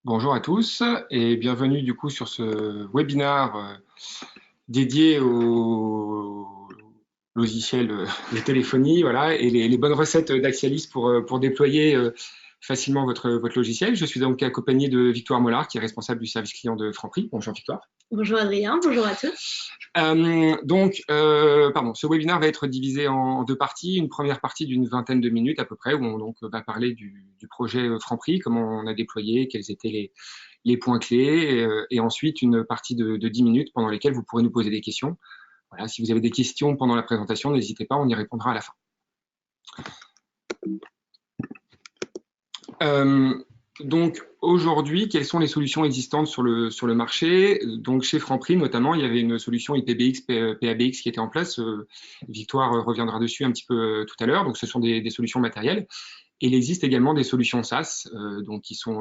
Bonjour à tous et bienvenue du coup sur ce webinaire dédié au logiciel de téléphonie, voilà, et les bonnes recettes d'Axialis pour déployer facilement votre logiciel. Je suis donc accompagné de Victoire Mollard, qui est responsable du service client de Franprix. Bonjour Victoire. Bonjour Adrien, bonjour à tous. Ce webinaire va être divisé en deux parties. Une première partie d'une vingtaine de minutes à peu près, où on donc, va parler du projet Franprix, comment on a déployé, quels étaient les points clés, et ensuite une partie de 10 minutes pendant lesquelles vous pourrez nous poser des questions. Voilà, si vous avez des questions pendant la présentation, n'hésitez pas, on y répondra à la fin. Donc aujourd'hui, quelles sont les solutions existantes sur le marché? Donc chez Franprix notamment, il y avait une solution IPBX, PABX qui était en place. Victoire reviendra dessus un petit peu tout à l'heure. Donc ce sont des solutions matérielles. Et il existe également des solutions SaaS, donc qui sont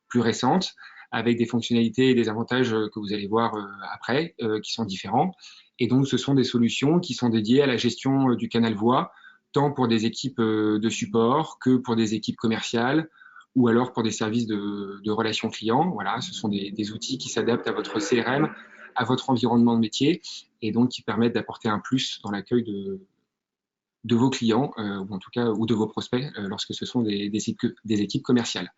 plus récentes, avec des fonctionnalités et des avantages que vous allez voir après, qui sont différents. Et donc ce sont des solutions qui sont dédiées à la gestion du canal voix, tant pour des équipes de support que pour des équipes commerciales, ou alors pour des services de relations clients. Voilà, ce sont des outils qui s'adaptent à votre CRM, à votre environnement de métier, et donc qui permettent d'apporter un plus dans l'accueil de vos clients, ou en tout cas ou de vos prospects, lorsque ce sont des équipes commerciales.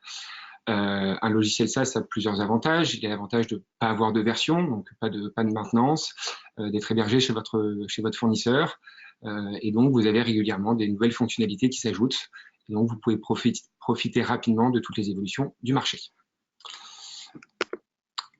Un logiciel SaaS a plusieurs avantages. Il y a l'avantage de ne pas avoir de version, donc pas de maintenance, d'être hébergé chez votre fournisseur, et donc vous avez régulièrement des nouvelles fonctionnalités qui s'ajoutent. Et donc vous pouvez profiter rapidement de toutes les évolutions du marché.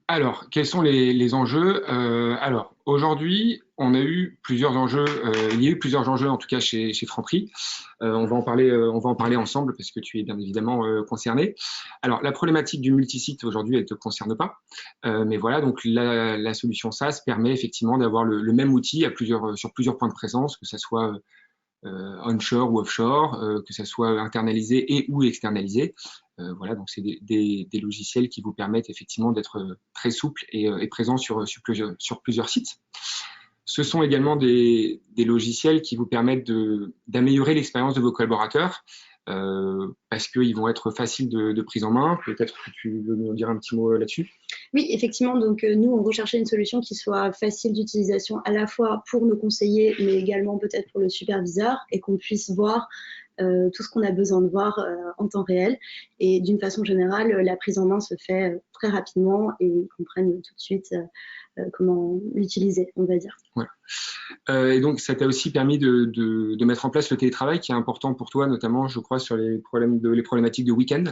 Alors, quels sont les enjeux? Alors, aujourd'hui, on a eu plusieurs enjeux. Il y a eu plusieurs enjeux, en tout cas chez Franprix. On va en parler ensemble parce que tu es bien évidemment concerné. Alors, la problématique du multisite aujourd'hui, elle ne te concerne pas. Mais voilà, donc la solution SaaS permet effectivement d'avoir le même outil sur plusieurs points de présence, que ce soit onshore ou offshore, que ça soit internalisé et ou externalisé. Voilà, donc c'est des logiciels qui vous permettent effectivement d'être très souple et présent sur plusieurs sites. Ce sont également des logiciels qui vous permettent d'améliorer l'expérience de vos collaborateurs, parce qu'ils vont être faciles de prise en main. Peut-être que tu veux nous dire un petit mot là-dessus. Oui, effectivement, donc nous, on recherchait une solution qui soit facile d'utilisation à la fois pour nos conseillers, mais également peut-être pour le superviseur, et qu'on puisse voir tout ce qu'on a besoin de voir en temps réel. Et d'une façon générale, la prise en main se fait très rapidement et ils comprennent tout de suite comment l'utiliser, on va dire. Voilà. Et donc, ça t'a aussi permis de mettre en place le télétravail, qui est important pour toi, notamment, je crois, sur les problématiques de week-end.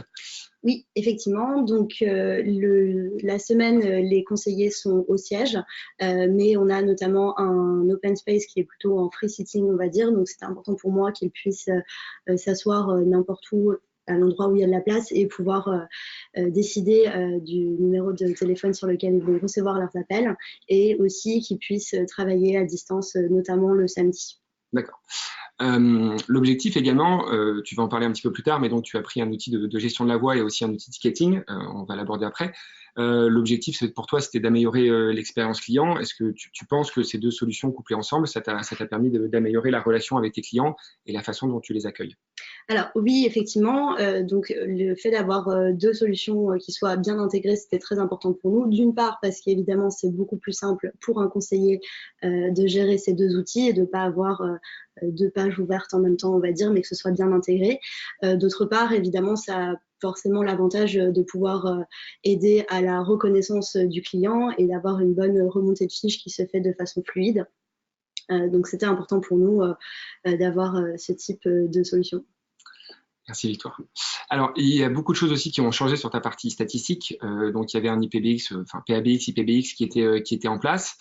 Oui, effectivement. Donc, la semaine, les conseillers sont au siège, mais on a notamment un open space qui est plutôt en free sitting, on va dire. Donc, c'était important pour moi qu'ils puissent s'asseoir n'importe où, à l'endroit où il y a de la place, et pouvoir décider du numéro de téléphone sur lequel ils vont recevoir leurs appels, et aussi qu'ils puissent travailler à distance, notamment le samedi. D'accord. L'objectif également, tu vas en parler un petit peu plus tard, mais donc tu as pris un outil de gestion de la voix et aussi un outil de ticketing, on va l'aborder après. L'objectif pour toi, c'était d'améliorer l'expérience client. Est-ce que tu penses que ces deux solutions couplées ensemble, ça t'a permis d'améliorer la relation avec tes clients et la façon dont tu les accueilles? Alors oui, effectivement, donc le fait d'avoir deux solutions qui soient bien intégrées, c'était très important pour nous. D'une part, parce qu'évidemment, c'est beaucoup plus simple pour un conseiller de gérer ces deux outils et de ne pas avoir deux pages ouvertes en même temps, on va dire, mais que ce soit bien intégré. D'autre part, évidemment, ça a forcément l'avantage de pouvoir aider à la reconnaissance du client et d'avoir une bonne remontée de fiches qui se fait de façon fluide. Donc c'était important pour nous d'avoir ce type de solution. Merci Victoire. Alors, il y a beaucoup de choses aussi qui ont changé sur ta partie statistique. Donc, il y avait un IPBX, enfin PABX, IPBX qui était en place,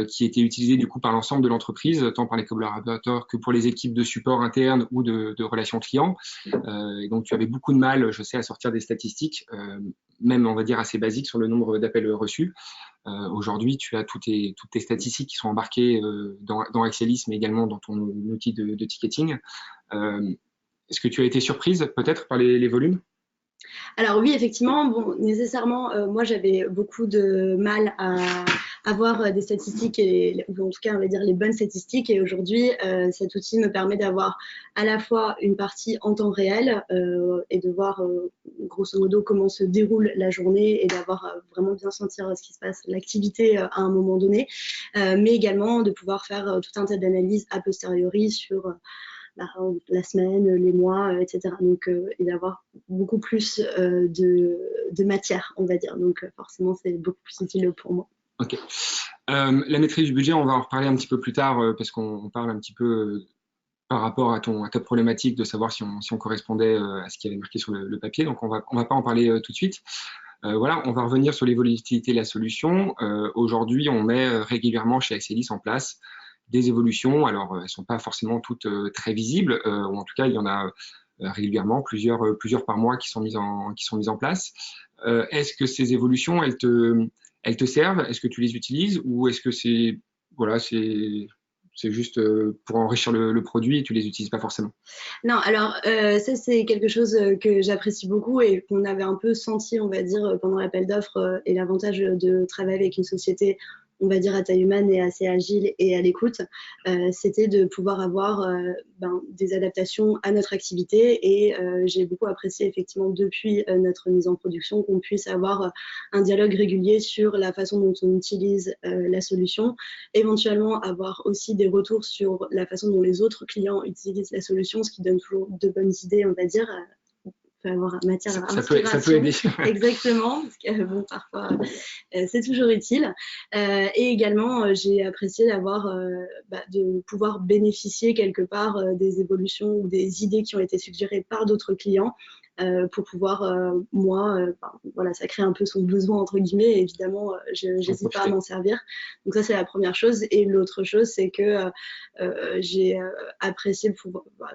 qui était utilisé du coup par l'ensemble de l'entreprise, tant par les collaborateurs que pour les équipes de support interne ou de relations clients. Et donc, tu avais beaucoup de mal, je sais, à sortir des statistiques, même on va dire assez basiques sur le nombre d'appels reçus. Aujourd'hui, tu as toutes tes statistiques qui sont embarquées dans Axialis, mais également dans ton outil de ticketing. Est-ce que tu as été surprise peut-être par les volumes? Alors oui, effectivement, bon, nécessairement, moi j'avais beaucoup de mal à avoir des statistiques, ou en tout cas on va dire les bonnes statistiques. Et aujourd'hui, cet outil me permet d'avoir à la fois une partie en temps réel et de voir grosso modo comment se déroule la journée et d'avoir vraiment bien sentir ce qui se passe, l'activité à un moment donné, mais également de pouvoir faire tout un tas d'analyses a posteriori sur la semaine, les mois, etc. Donc, et d'avoir beaucoup plus de matière, on va dire. Donc, forcément, c'est beaucoup plus utile pour moi. Ok. La maîtrise du budget, on va en reparler un petit peu plus tard parce qu'on parle un petit peu par rapport à ta problématique de savoir si on correspondait à ce qui avait marqué sur le papier. Donc, on va pas en parler tout de suite. Voilà, on va revenir sur les volatilités de la solution. Aujourd'hui, on met régulièrement chez Axelis en place des évolutions. Alors, elles ne sont pas forcément toutes très visibles, ou en tout cas, il y en a régulièrement, plusieurs par mois qui sont mises en place. Est-ce que ces évolutions, elles te servent? Est-ce que tu les utilises? Ou est-ce que c'est juste pour enrichir le produit et tu les utilises pas forcément? Non, alors ça c'est quelque chose que j'apprécie beaucoup et qu'on avait un peu senti, on va dire, pendant l'appel d'offres et l'avantage de travailler avec une société, on va dire, à taille humaine et assez agile et à l'écoute, c'était de pouvoir avoir des adaptations à notre activité et j'ai beaucoup apprécié effectivement depuis notre mise en production qu'on puisse avoir un dialogue régulier sur la façon dont on utilise la solution, éventuellement avoir aussi des retours sur la façon dont les autres clients utilisent la solution, ce qui donne toujours de bonnes idées, on va dire, peut avoir matière à inspiration. Ça peut aider. Exactement, parce que bon, parfois c'est toujours utile. Et également, j'ai apprécié d'avoir, de pouvoir bénéficier quelque part des évolutions ou des idées qui ont été suggérées par d'autres clients. Pour pouvoir, voilà, ça crée un peu son besoin entre guillemets. Et évidemment, je n'hésite pas à m'en servir. Donc ça, c'est la première chose. Et l'autre chose, c'est que j'ai apprécié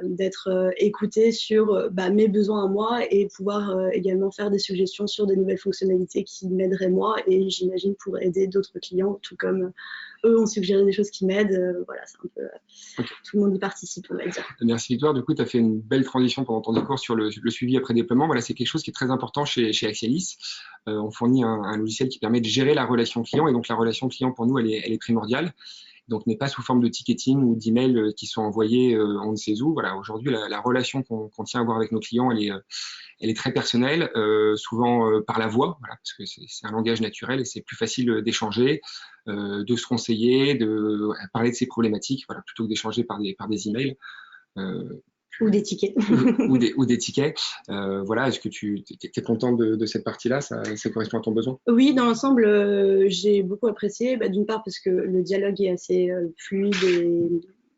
d'être écoutée sur mes besoins à moi et pouvoir également faire des suggestions sur des nouvelles fonctionnalités qui m'aideraient moi et j'imagine pour aider d'autres clients, tout comme eux ont suggéré des choses qui m'aident. Voilà, c'est un peu tout le monde y participe, on va dire. Merci Victoire. Du coup, tu as fait une belle transition pendant ton discours sur le suivi après déploiement. Voilà, c'est quelque chose qui est très important chez Axelis. On fournit un logiciel qui permet de gérer la relation client et donc la relation client pour nous, elle est primordiale. Donc, n'est pas sous forme de ticketing ou d'emails qui sont envoyés on ne sait où. Voilà, aujourd'hui, la relation qu'on tient à avoir avec nos clients, elle est très personnelle, souvent par la voix, voilà, parce que c'est un langage naturel et c'est plus facile d'échanger, de se conseiller, de parler de ses problématiques, voilà, plutôt que d'échanger par des emails. Ou des tickets. ou des tickets. Voilà, est-ce que tu es content de cette partie-là? Ça correspond à ton besoin? Oui, dans l'ensemble, j'ai beaucoup apprécié. D'une part parce que le dialogue est assez fluide et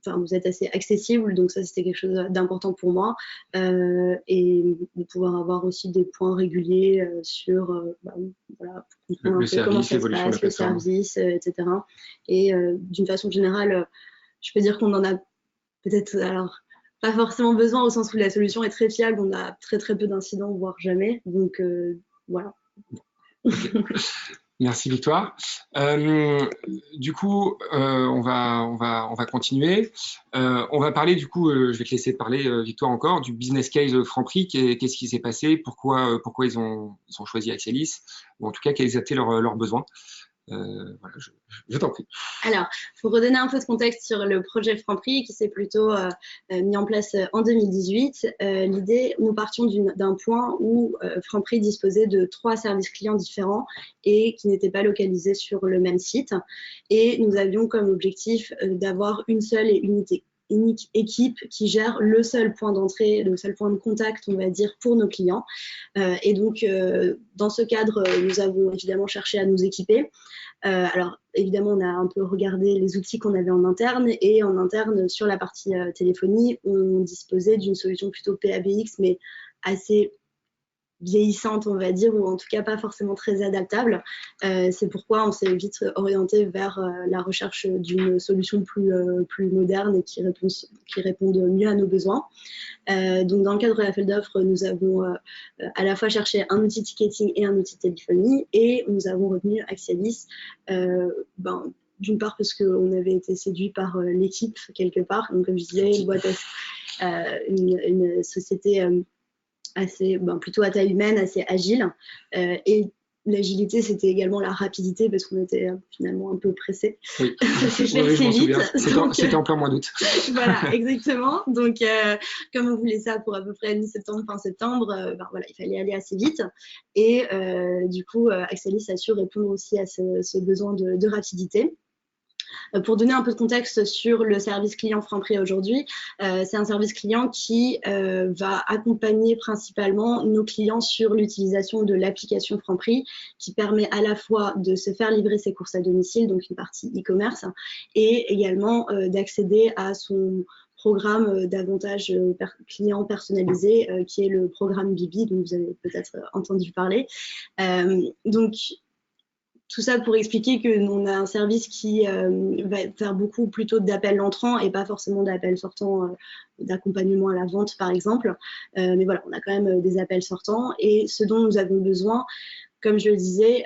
vous êtes assez accessible, donc ça c'était quelque chose d'important pour moi. Et de pouvoir avoir aussi des points réguliers sur voilà, pour comprendre un peu comment ça se passe, le service, etc. Et d'une façon générale, je peux dire qu'on en a peut-être pas forcément besoin au sens où la solution est très fiable, on a très très peu d'incidents, voire jamais. Donc voilà. Okay. Merci Victoire. Du coup, on va continuer. On va parler du coup, je vais te laisser parler Victoire encore du business case Franprix. Qu'est-ce qui s'est passé? Pourquoi ils ont choisi Axelis? Ou en tout cas, quels étaient leurs besoins? Voilà, je t'en prie. Alors, pour redonner un peu de contexte sur le projet Franprix qui s'est plutôt mis en place en 2018, l'idée, nous partions d'un point où Franprix disposait de 3 services clients différents et qui n'étaient pas localisés sur le même site. Et nous avions comme objectif d'avoir une seule et unique équipe qui gère le seul point d'entrée, le seul point de contact, on va dire, pour nos clients. Et donc, dans ce cadre, nous avons évidemment cherché à nous équiper. Alors, évidemment, on a un peu regardé les outils qu'on avait en interne et en interne, sur la partie téléphonie, on disposait d'une solution plutôt PABX, mais assez vieillissante, on va dire, ou en tout cas pas forcément très adaptable. C'est pourquoi on s'est vite orienté vers la recherche d'une solution plus moderne et qui réponde mieux à nos besoins. Donc, dans le cadre de l'appel d'offres, nous avons à la fois cherché un outil ticketing et un outil téléphonie et nous avons retenu Axelis. D'une part parce qu'on avait été séduit par l'équipe quelque part. Donc, comme je disais, une société assez, plutôt à taille humaine, assez agile. Et l'agilité, c'était également la rapidité parce qu'on était finalement un peu pressé. Oui, Ça s'est fait oui, je assez m'en vite. souviens. C'était en plein mois d'août. Voilà, exactement. Donc, comme on voulait ça pour à peu près mi-septembre, fin septembre, ben, voilà, il fallait aller assez vite. Et du coup, Axelis a su répondre aussi à ce besoin de rapidité. Pour donner un peu de contexte sur le service client Franprix aujourd'hui, c'est un service client qui va accompagner principalement nos clients sur l'utilisation de l'application Franprix, qui permet à la fois de se faire livrer ses courses à domicile, donc une partie e-commerce, et également d'accéder à son programme d'avantages clients personnalisés, qui est le programme Bibi, dont vous avez peut-être entendu parler. Donc, tout ça pour expliquer qu'on a un service qui va faire beaucoup plutôt d'appels entrants et pas forcément d'appels sortants, d'accompagnement à la vente par exemple. Mais voilà, on a quand même des appels sortants. Et ce dont nous avons besoin, comme je le disais,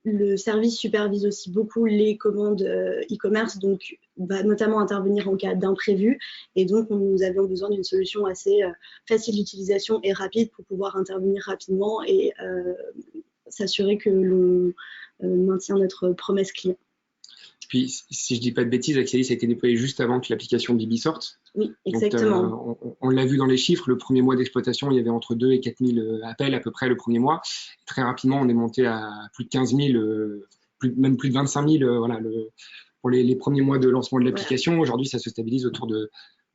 le service supervise aussi beaucoup les commandes e-commerce, donc va notamment intervenir en cas d'imprévu. Et donc, nous avions besoin d'une solution assez facile d'utilisation et rapide pour pouvoir intervenir rapidement et s'assurer que l'on maintient notre promesse client. Puis, si je dis pas de bêtises, Axelis a été déployé juste avant que l'application Bibi sorte. Oui, exactement. Donc, on l'a vu dans les chiffres, le premier mois d'exploitation, il y avait entre 2 et 4 000 appels à peu près le premier mois. Et très rapidement, on est monté à plus de 15 000, même plus de 25 000 voilà, pour les premiers mois de lancement de l'application. Voilà. Aujourd'hui, ça se stabilise autour de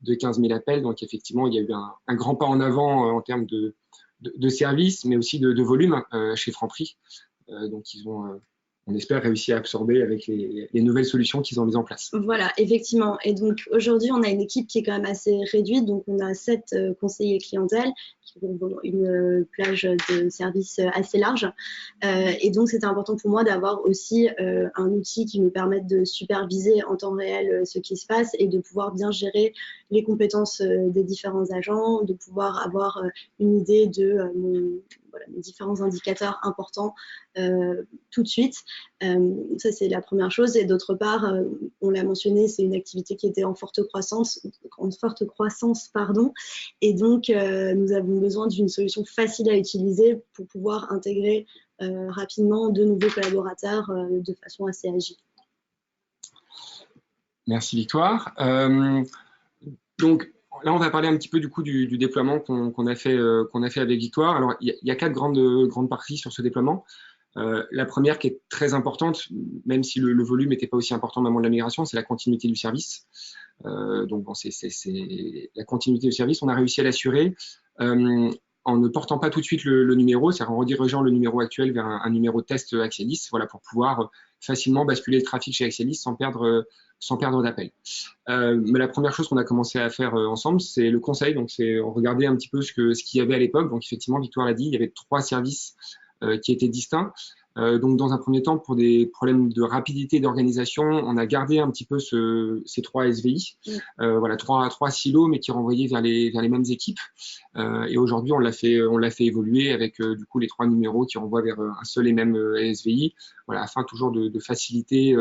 15 000 appels. Donc, effectivement, il y a eu un grand pas en avant en termes de services, mais aussi de volume chez Franprix. Donc, ils ont, on espère, réussi à absorber avec les nouvelles solutions qu'ils ont mises en place. Voilà, effectivement. Et donc, aujourd'hui, on a une équipe qui est quand même assez réduite. Donc, on a 7 conseillers clientèle qui ont une plage de service assez large. Et donc, c'était important pour moi d'avoir aussi un outil qui nous permette de superviser en temps réel ce qui se passe et de pouvoir bien gérer les compétences des différents agents, de pouvoir avoir une idée de mes différents indicateurs importants tout de suite. Ça, c'est la première chose. Et d'autre part, on l'a mentionné, c'est une activité qui était en forte croissance, pardon. Et donc, nous avons besoin d'une solution facile à utiliser pour pouvoir intégrer rapidement de nouveaux collaborateurs de façon assez agile. Merci Victoire. Donc là, on va parler un petit peu du coup du déploiement qu'on a fait avec Victoire. Alors, il y a 4 grandes parties sur ce déploiement. La première qui est très importante, même si le volume n'était pas aussi important au moment de la migration, c'est la continuité du service. Donc, bon, c'est la continuité du service. On a réussi à l'assurer en ne portant pas tout de suite le numéro, c'est-à-dire en redirigeant le numéro actuel vers un numéro de test Axelis, voilà, pour pouvoir facilement basculer le trafic chez Axelis sans perdre d'appel. Mais la première chose qu'on a commencé à faire ensemble, c'est le conseil. Donc, c'est regarder un petit peu ce qu'il y avait à l'époque. Donc, effectivement, Victoire l'a dit, il y avait 3 services qui étaient distincts. Donc, dans un premier temps, pour des problèmes de rapidité et d'organisation, on a gardé un petit peu ces 3 SVI, voilà, 3 silos, mais qui renvoyaient vers les mêmes équipes. Et aujourd'hui, on l'a fait évoluer avec du coup les 3 numéros qui renvoient vers un seul et même SVI, voilà, afin toujours de faciliter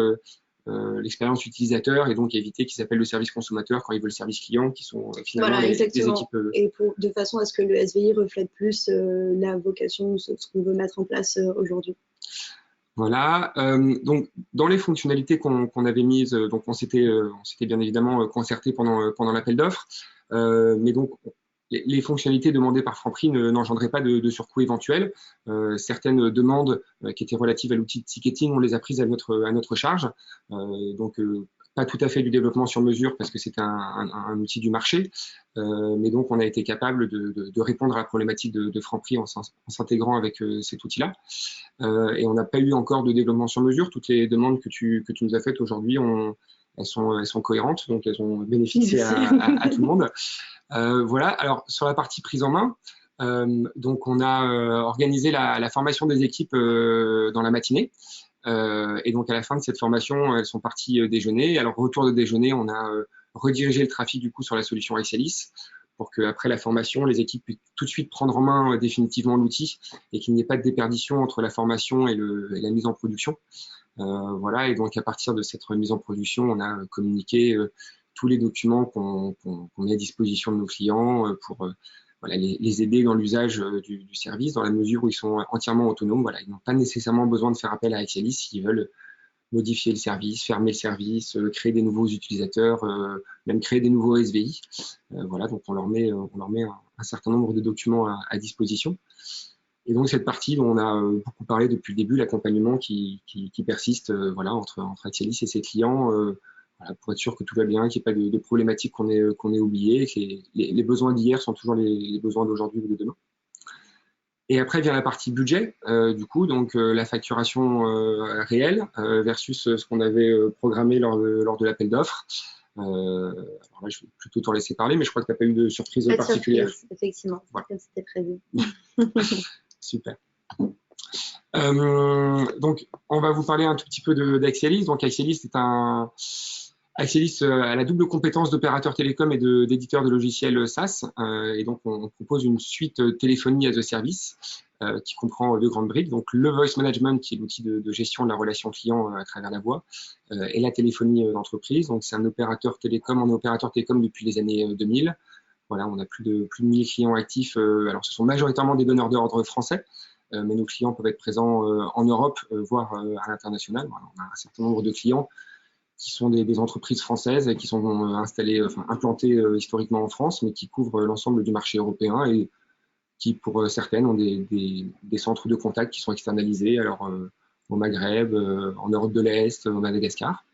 l'expérience utilisateur et donc éviter qu'ils appellent le service consommateur quand ils veulent le service client, qui sont finalement voilà, les équipes. Et de façon à ce que le SVI reflète plus la vocation, ce qu'on veut mettre en place aujourd'hui. Voilà. Donc, dans les fonctionnalités qu'on avait mises, donc on s'était bien évidemment concerté pendant l'appel d'offres, mais donc les fonctionnalités demandées par Franprix n'engendraient pas de surcoût éventuel. Certaines demandes qui étaient relatives à l'outil de ticketing, on les a prises à notre charge. Donc, pas tout à fait du développement sur mesure parce que c'est un outil du marché, mais donc on a été capable de répondre à la problématique de Franprix en s'intégrant avec cet outil-là. Et on n'a pas eu encore de développement sur mesure. Toutes les demandes que tu nous as faites aujourd'hui, elles sont cohérentes, donc elles ont bénéficié à tout le monde. Voilà. Alors sur la partie prise en main, donc on a organisé la formation des équipes dans la matinée. Et donc à la fin de cette formation, elles sont parties déjeuner. Alors retour de déjeuner, on a redirigé le trafic du coup sur la solution Axelis pour qu'après la formation, les équipes puissent tout de suite prendre en main définitivement l'outil et qu'il n'y ait pas de déperdition entre la formation et la mise en production. Voilà. Et donc à partir de cette mise en production, on a communiqué tous les documents qu'on met à disposition de nos clients pour voilà, les aider dans l'usage du service, dans la mesure où ils sont entièrement autonomes. Voilà, ils n'ont pas nécessairement besoin de faire appel à Axialis s'ils veulent modifier le service, fermer le service, créer des nouveaux utilisateurs, même créer des nouveaux SVI. Voilà, donc on leur met un certain nombre de documents à disposition. Et donc cette partie dont on a beaucoup parlé depuis le début, l'accompagnement qui persiste voilà, entre Axialis et ses clients, voilà, pour être sûr que tout va bien, qu'il n'y ait pas de problématiques qu'on ait oubliées, que les besoins d'hier sont toujours les besoins d'aujourd'hui ou de demain. Et après vient la partie budget, du coup, donc la facturation réelle versus ce qu'on avait programmé lors de l'appel d'offres. Alors là, je vais plutôt t'en laisser parler, mais je crois que tu n'as pas eu de surprise particulière. Surprise, effectivement, voilà. Comme c'était prévu. Super. Donc, on va vous parler un tout petit peu d'Axialis. Donc, Axialis a la double compétence d'opérateur télécom et d'éditeur de logiciels SaaS. Et donc, on propose une suite téléphonie as a service qui comprend deux grandes briques. Donc, le voice management, qui est l'outil de gestion de la relation client à travers la voix, et la téléphonie d'entreprise. Donc, c'est un opérateur télécom. On est opérateur télécom depuis les années 2000. Voilà, on a plus de 1000 clients actifs. Alors, ce sont majoritairement des donneurs d'ordre français. Mais nos clients peuvent être présents en Europe, voire à l'international. Voilà, on a un certain nombre de clients qui sont des entreprises françaises qui sont implantées historiquement en France, mais qui couvrent l'ensemble du marché européen et qui, pour certaines, ont des centres de contact qui sont externalisés, alors au Maghreb, en Europe de l'Est, au Madagascar.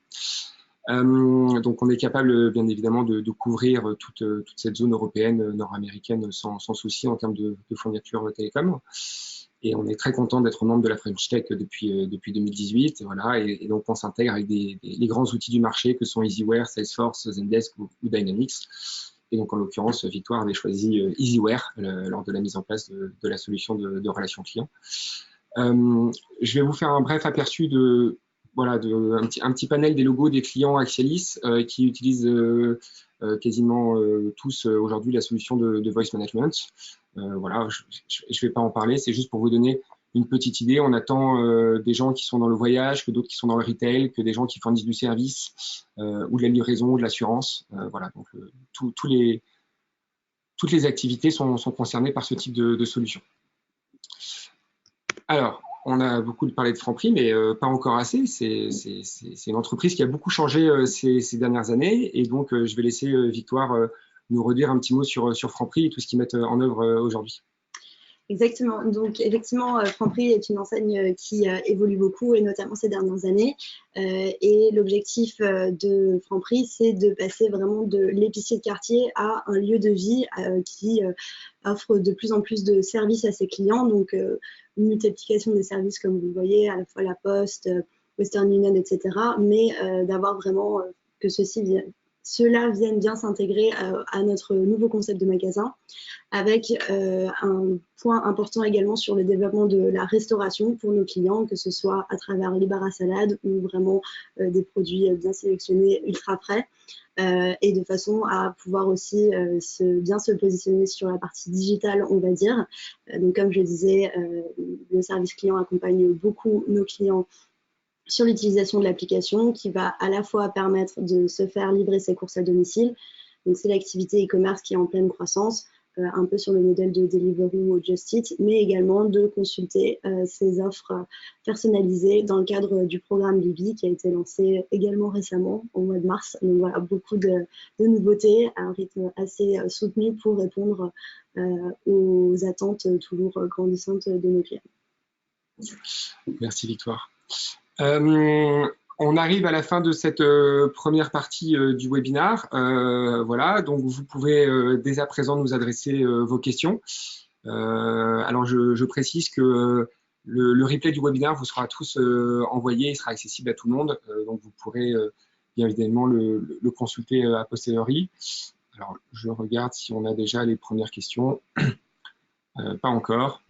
Donc, on est capable, bien évidemment, de couvrir toute cette zone européenne, nord-américaine, sans souci en termes de fourniture télécom. Et on est très content d'être membre de la French Tech depuis 2018. Voilà, et donc, on s'intègre avec les grands outils du marché que sont EasyWare, Salesforce, Zendesk ou Dynamics. Et donc, en l'occurrence, Victoire avait choisi EasyWare lors de la mise en place de la solution de relations clients. Je vais vous faire un bref aperçu un petit panel des logos des clients Axialis qui utilisent quasiment tous aujourd'hui la solution de voice management. Voilà, je ne vais pas en parler, c'est juste pour vous donner une petite idée. On attend des gens qui sont dans le voyage, que d'autres qui sont dans le retail, que des gens qui fournissent du service ou de la livraison ou de l'assurance. Voilà, donc toutes les activités sont concernées par ce type de solution. Alors, on a beaucoup parlé de Franprix, mais pas encore assez. C'est une entreprise qui a beaucoup changé ces dernières années. Et donc, je vais laisser Victoire nous redire un petit mot sur Franprix et tout ce qu'ils mettent en œuvre aujourd'hui. Exactement. Donc, effectivement, Franprix est une enseigne qui évolue beaucoup, et notamment ces dernières années. Et l'objectif de Franprix, c'est de passer vraiment de l'épicier de quartier à un lieu de vie qui offre de plus en plus de services à ses clients. Donc, une multiplication des services, comme vous le voyez, à la fois la Poste, Western Union, etc. Mais d'avoir vraiment que cela vienne bien s'intégrer à notre nouveau concept de magasin, avec un point important également sur le développement de la restauration pour nos clients, que ce soit à travers les bars à salade ou vraiment des produits bien sélectionnés, ultra frais, et de façon à pouvoir aussi bien se positionner sur la partie digitale, on va dire. Donc, comme je le disais, le service client accompagne beaucoup nos clients sur l'utilisation de l'application, qui va à la fois permettre de se faire livrer ses courses à domicile. Donc, c'est l'activité e-commerce qui est en pleine croissance, un peu sur le modèle de Deliveroo ou Just Eat, mais également de consulter ces offres personnalisées dans le cadre du programme Libby, qui a été lancé également récemment, au mois de mars. Donc voilà, beaucoup de nouveautés à un rythme assez soutenu pour répondre aux attentes toujours grandissantes de nos clients. Merci Victoire. On arrive à la fin de cette première partie du webinaire. Voilà, donc vous pouvez dès à présent nous adresser vos questions. Alors je précise que le replay du webinaire vous sera à tous envoyé, il sera accessible à tout le monde, donc vous pourrez bien évidemment le consulter a posteriori. Alors je regarde si on a déjà les premières questions. Pas encore.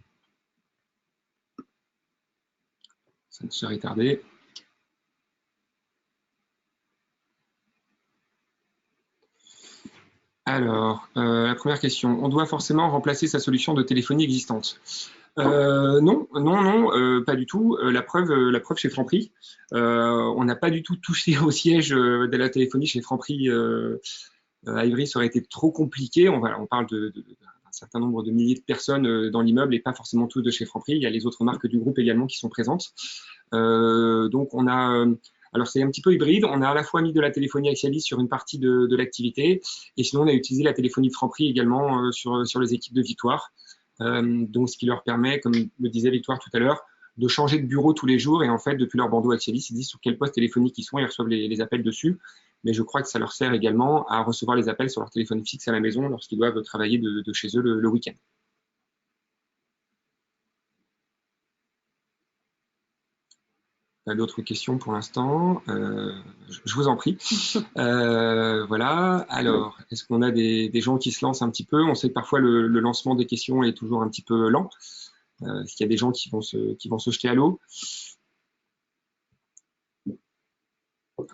Ça ne serait tardé. Alors, la première question. On doit forcément remplacer sa solution de téléphonie existante? Non, pas du tout. La preuve chez Franprix, on n'a pas du tout touché au siège de la téléphonie chez Franprix à Ivry. Ça aurait été trop compliqué. On parle d'un certain nombre de milliers de personnes dans l'immeuble et pas forcément tous de chez Franprix. Il y a les autres marques du groupe également qui sont présentes. Donc on a, alors c'est un petit peu hybride, on a à la fois mis de la téléphonie Axialis sur une partie de l'activité, et sinon on a utilisé la téléphonie de Franprix également sur les équipes de Victoire. Donc ce qui leur permet, comme le disait Victoire tout à l'heure, de changer de bureau tous les jours, et en fait depuis leur bandeau Axialis, ils disent sur quel poste téléphonique ils sont, ils reçoivent les appels dessus. Mais je crois que ça leur sert également à recevoir les appels sur leur téléphone fixe à la maison lorsqu'ils doivent travailler de chez eux le week-end. Pas d'autres questions pour l'instant. Je vous en prie. Voilà. Alors, est-ce qu'on a des gens qui se lancent un petit peu? On sait que parfois le lancement des questions est toujours un petit peu lent. Est-ce qu'il y a des gens qui vont se jeter à l'eau?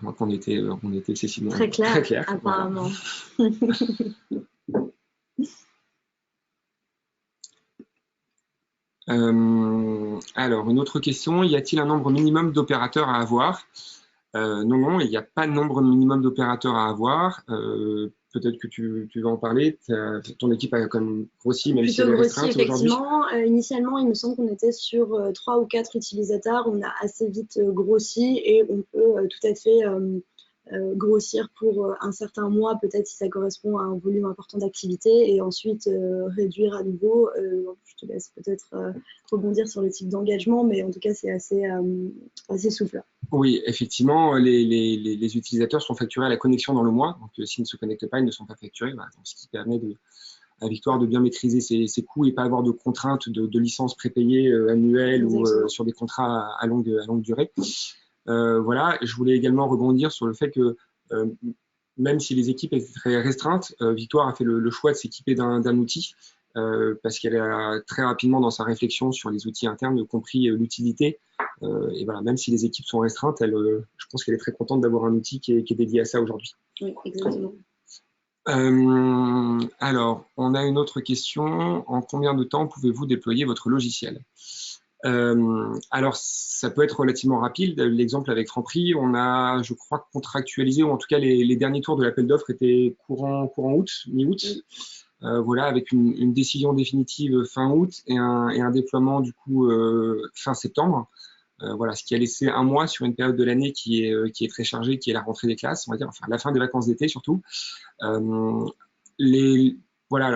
Moi, on était excessivement très clair, apparemment. Voilà. Alors, une autre question, y a-t-il un nombre minimum d'opérateurs à avoir? Non, il n'y a pas de nombre minimum d'opérateurs à avoir. Peut-être que tu vas en parler. Ton équipe a quand même grossi, même si elle est restreinte aujourd'hui. Effectivement. Initialement, il me semble qu'on était sur 3 ou 4 utilisateurs. On a assez vite grossi et on peut tout à fait grossir pour un certain mois, peut-être si ça correspond à un volume important d'activité, et ensuite réduire à nouveau. Je te laisse peut-être rebondir sur le type d'engagement, mais en tout cas, c'est assez souple. Oui, effectivement, les utilisateurs sont facturés à la connexion dans le mois. Donc, s'ils ne se connectent pas, ils ne sont pas facturés. Voilà, ce qui permet à Victoire de bien maîtriser ses coûts et pas avoir de contraintes de licences prépayées annuelles ou sur des contrats à longue durée. Voilà, je voulais également rebondir sur le fait que même si les équipes étaient très restreintes, Victoire a fait le choix de s'équiper d'un outil parce qu'elle a très rapidement dans sa réflexion sur les outils internes compris l'utilité. Et voilà, même si les équipes sont restreintes, je pense qu'elle est très contente d'avoir un outil qui est dédié à ça aujourd'hui. Oui, exactement. Alors, on a une autre question. En combien de temps pouvez-vous déployer votre logiciel? Alors, ça peut être relativement rapide. L'exemple avec Franprix, on a, je crois, contractualisé, ou en tout cas, les derniers tours de l'appel d'offres étaient courant août, mi-août. Voilà, avec une décision définitive fin août et un déploiement, du coup, fin septembre. Voilà, ce qui a laissé un mois sur une période de l'année qui est très chargée, qui est la rentrée des classes, on va dire, enfin, la fin des vacances d'été surtout. Voilà,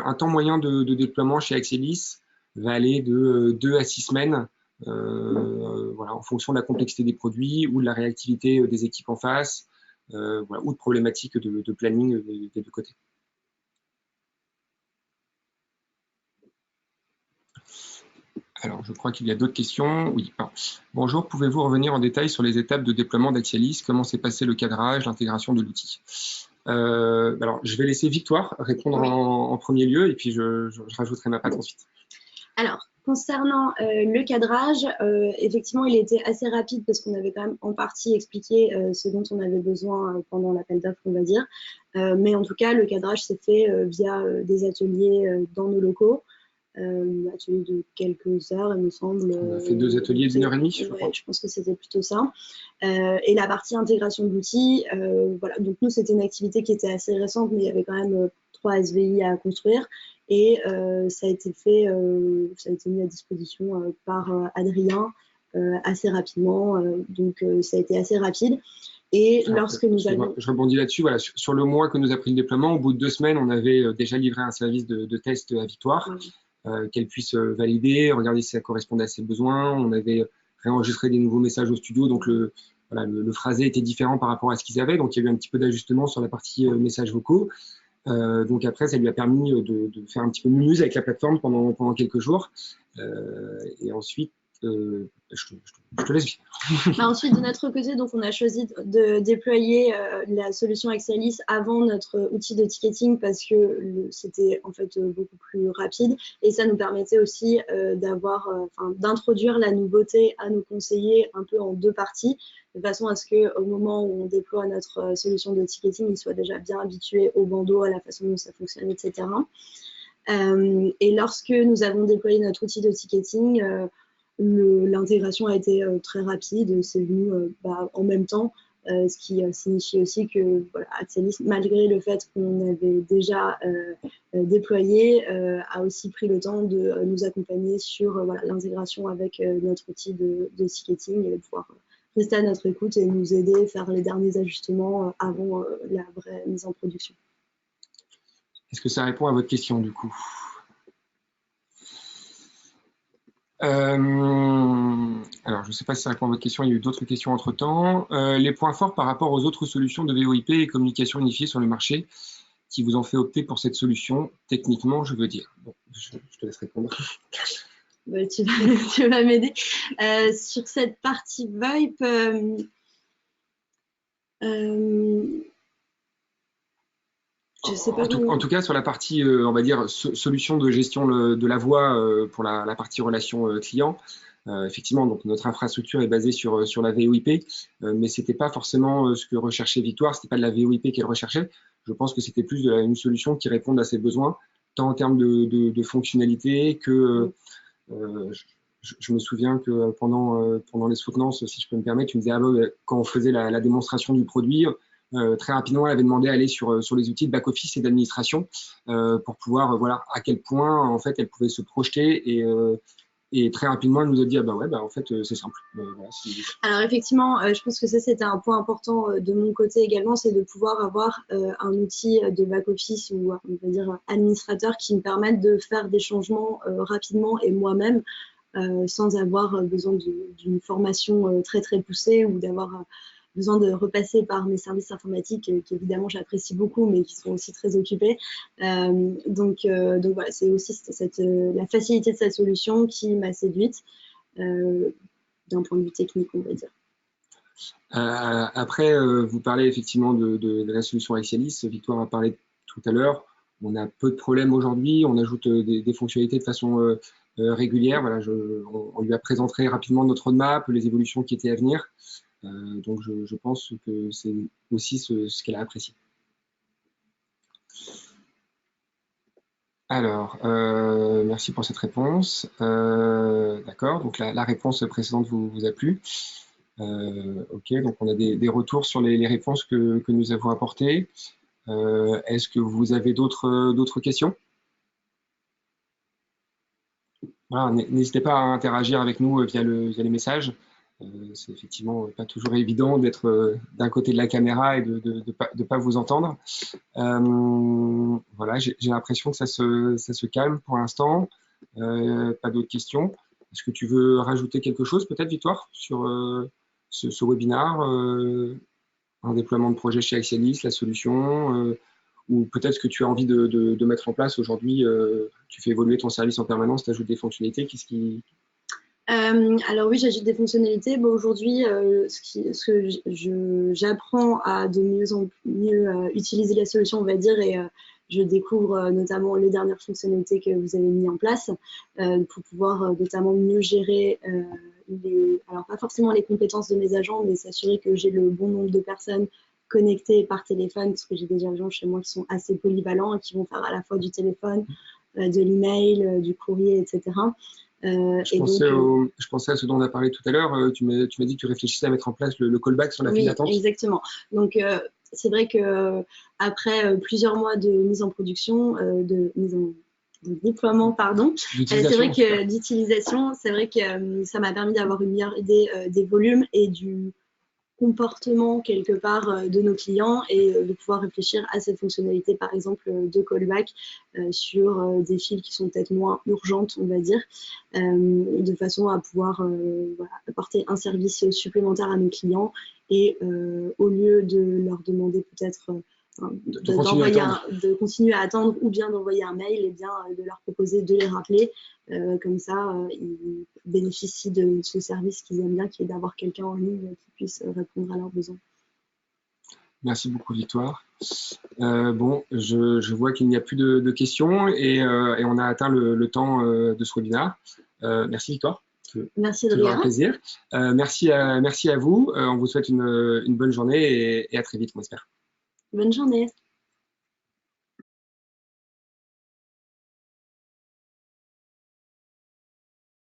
un temps moyen de déploiement chez Axialis va aller de 2 à 6 semaines, voilà, en fonction de la complexité des produits ou de la réactivité des équipes en face, voilà, ou de problématiques de planning des deux côtés. Alors, je crois qu'il y a d'autres questions. Oui. Bonjour, pouvez-vous revenir en détail sur les étapes de déploiement d'Axialis? Comment s'est passé le cadrage, l'intégration de l'outil? Alors, je vais laisser Victoire répondre en premier lieu, et puis je rajouterai ma patte ensuite. Alors, concernant le cadrage, effectivement, il était assez rapide parce qu'on avait quand même en partie expliqué ce dont on avait besoin pendant l'appel d'offres, on va dire. Mais en tout cas, le cadrage s'est fait via des ateliers dans nos locaux. Atelier de quelques heures, il me semble. On a fait 2 ateliers d'1 heure et demie, je crois. Je pense que c'était plutôt ça. Et la partie intégration d'outils, voilà. Donc nous, c'était une activité qui était assez récente, mais il y avait quand même 3 SVI à construire. Et ça a été fait, ça a été mis à disposition par Adrien assez rapidement. Donc ça a été assez rapide. Et lorsque nous avons... Je rebondis là-dessus. Voilà, sur le mois que nous a pris le déploiement, au bout de 2 semaines, on avait déjà livré un service de test à Victoire. Qu'elle puisse valider, regarder si ça correspondait à ses besoins. On avait réenregistré des nouveaux messages au studio, donc le phrasé était différent par rapport à ce qu'ils avaient, donc il y a eu un petit peu d'ajustement sur la partie messages vocaux. Donc après, ça lui a permis de faire un petit peu mumuse avec la plateforme pendant quelques jours. Et ensuite, je te laisse. Ensuite, de notre côté, donc, on a choisi de déployer la solution Axialis avant notre outil de ticketing parce que c'était en fait beaucoup plus rapide et ça nous permettait aussi d'introduire la nouveauté à nos conseillers un peu en 2 parties, de façon à ce qu'au moment où on déploie notre solution de ticketing, ils soient déjà bien habitués au bandeau, à la façon dont ça fonctionne, etc. Et lorsque nous avons déployé notre outil de ticketing, l'intégration a été très rapide, c'est venu en même temps. ce qui signifie aussi que voilà, Axialis, malgré le fait qu'on avait déjà déployé, a aussi pris le temps de nous accompagner sur voilà, l'intégration avec notre outil de ticketing et de pouvoir rester à notre écoute et nous aider à faire les derniers ajustements avant la vraie mise en production. Est-ce que ça répond à votre question du coup? Alors, je ne sais pas si ça répond à votre question, il y a eu d'autres questions entre-temps. Les points forts par rapport aux autres solutions de VoIP et communication unifiée sur le marché qui vous ont fait opter pour cette solution, techniquement, je veux dire. Bon, je te laisse répondre. Bah, tu vas m'aider. Sur cette partie VoIP, je sais pas en tout cas, sur la partie, on va dire, solution de gestion de la voix pour la partie relation client, effectivement, donc notre infrastructure est basée sur la VoIP, mais ce n'était pas forcément ce que recherchait Victoire, ce n'était pas de la VoIP qu'elle recherchait. Je pense que c'était plus une solution qui réponde à ses besoins, tant en termes de fonctionnalité que… je me souviens que pendant les soutenances, si je peux me permettre, tu me disais, ah, quand on faisait la démonstration du produit, très rapidement, elle avait demandé à aller sur les outils de back-office et d'administration pour pouvoir, voilà, à quel point, en fait, elle pouvait se projeter et très rapidement, elle nous a dit, ah bah ouais, bah, en fait, c'est simple. Voilà, alors effectivement, je pense que ça, c'était un point important de mon côté également, c'est de pouvoir avoir un outil de back-office ou, on va dire, administrateur qui me permette de faire des changements rapidement et moi-même, sans avoir besoin d'une formation très, très poussée ou d'avoir besoin de repasser par mes services informatiques, qu'évidemment j'apprécie beaucoup, mais qui sont aussi très occupés. Donc voilà, c'est aussi la facilité de cette solution qui m'a séduite d'un point de vue technique, on va dire. Après, vous parlez effectivement de la solution Axialis. Victoire a parlé tout à l'heure. On a peu de problèmes aujourd'hui. On ajoute des fonctionnalités de façon régulière. Voilà, on lui a présenté rapidement notre roadmap, les évolutions qui étaient à venir. Donc, je pense que c'est aussi ce qu'elle a apprécié. Alors, merci pour cette réponse. D'accord, donc la réponse précédente vous a plu. Ok, donc on a des retours sur les réponses que nous avons apportées. Est-ce que vous avez d'autres questions? Voilà, n'hésitez pas à interagir avec nous via les messages. C'est effectivement pas toujours évident d'être d'un côté de la caméra et de pas vous entendre. Voilà, j'ai l'impression que ça se calme pour l'instant. Pas d'autres questions. Est-ce que tu veux rajouter quelque chose peut-être, Victoire, sur ce webinaire, un déploiement de projet chez Axialis, la solution, ou peut-être ce que tu as envie de mettre en place aujourd'hui, tu fais évoluer ton service en permanence, tu ajoutes des fonctionnalités, qu'est-ce qui… alors oui, j'ajoute des fonctionnalités. Bon, aujourd'hui, ce que j'apprends à de mieux en mieux utiliser la solution, on va dire, et je découvre notamment les dernières fonctionnalités que vous avez mises en place pour pouvoir notamment mieux gérer alors pas forcément les compétences de mes agents, mais s'assurer que j'ai le bon nombre de personnes connectées par téléphone, parce que j'ai des agents chez moi qui sont assez polyvalents et qui vont faire à la fois du téléphone, de l'email, du courrier, etc. Je pensais à ce dont on a parlé tout à l'heure. Tu m'as dit que tu réfléchissais à mettre en place le callback sur la file d'attente. Oui, exactement. Donc, c'est vrai qu'après plusieurs mois de mise en production, de déploiement, pardon, c'est vrai que d'utilisation, c'est vrai que ça m'a permis d'avoir une meilleure idée des volumes et du comportement quelque part de nos clients et de pouvoir réfléchir à cette fonctionnalité par exemple de callback sur des files qui sont peut-être moins urgentes on va dire de façon à pouvoir voilà, apporter un service supplémentaire à nos clients et au lieu de leur demander peut-être de continuer à attendre ou bien d'envoyer un mail et bien de leur proposer de les rappeler comme ça ils bénéficient de ce service qu'ils aiment bien qui est d'avoir quelqu'un en ligne qui puisse répondre à leurs besoins. Merci beaucoup Victoire. Bon, je vois qu'il n'y a plus de questions et on a atteint le temps de ce webinaire. Merci Victoire. Merci Adrien. Toujours un plaisir. Merci à vous. On vous souhaite une bonne journée et à très vite, on espère. Bonne journée.